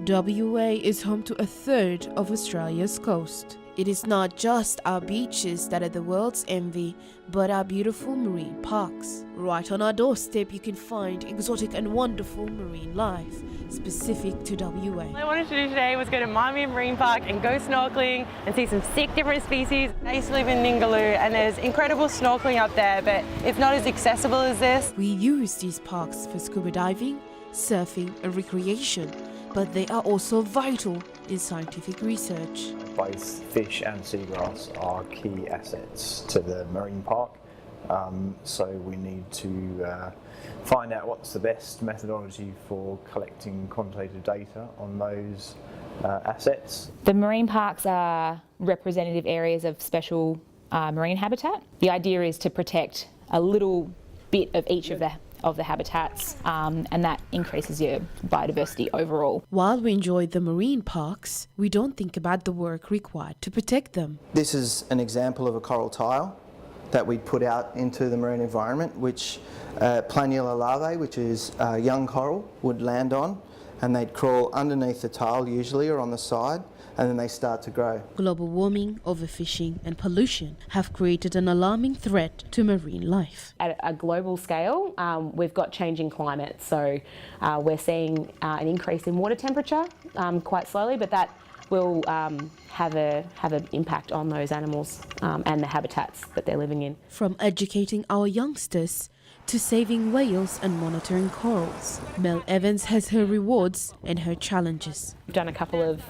WA is home to a third of Australia's coast. It is not just our beaches that are the world's envy, but our beautiful marine parks. Right on our doorstep, you can find exotic and wonderful marine life specific to WA. All I wanted to do today was go to Marmia Marine Park and go snorkeling and see some sick different species. I used to live in Ningaloo and there's incredible snorkeling up there, but it's not as accessible as this. We use these parks for scuba diving, surfing and recreation, but they are also vital in scientific research. Both fish and seagrass are key assets to the marine park, so we need to find out what's the best methodology for collecting quantitative data on those assets. The marine parks are representative areas of special marine habitat. The idea is to protect a little bit of each of the habitats, and that increases your biodiversity overall. While we enjoy the marine parks, we don't think about the work required to protect them. This is an example of a coral tile that we put out into the marine environment, which planula larvae, which is young coral, would land on, and they'd crawl underneath the tile usually or on the side, and then they start to grow. Global warming, overfishing and pollution have created an alarming threat to marine life. At a global scale, we've got changing climate, so we're seeing an increase in water temperature quite slowly, but that will have an impact on those animals and the habitats that they're living in. From educating our youngsters to saving whales and monitoring corals, Mel Evans has her rewards and her challenges. We've done a couple of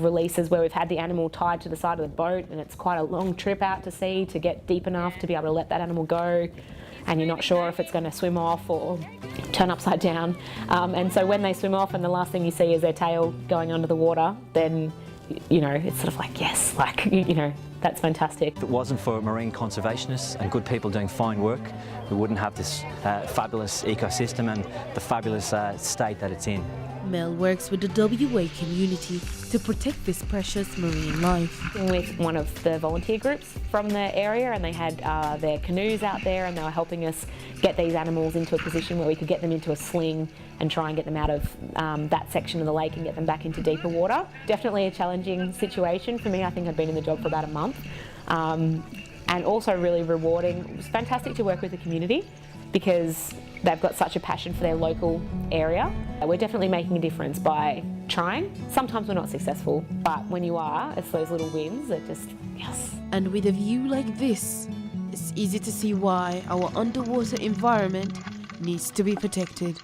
releases where we've had the animal tied to the side of the boat, and it's quite a long trip out to sea to get deep enough to be able to let that animal go, and you're not sure if it's going to swim off or turn upside down. And so when they swim off and the last thing you see is their tail going under the water, then it's sort of like, yes, that's fantastic. If it wasn't for marine conservationists and good people doing fine work, we wouldn't have this fabulous ecosystem and the fabulous state that it's in. Mel works with the WA community to protect this precious marine life. With one of the volunteer groups from the area, and they had their canoes out there, and they were helping us get these animals into a position where we could get them into a sling and try and get them out of that section of the lake and get them back into deeper water. Definitely a challenging situation for me. I think I'd been in the job for about a month, and also really rewarding. It was fantastic to work with the community because they've got such a passion for their local area. We're definitely making a difference by trying. Sometimes we're not successful, but when you are, it's those little wins that just, yes. And with a view like this, it's easy to see why our underwater environment needs to be protected.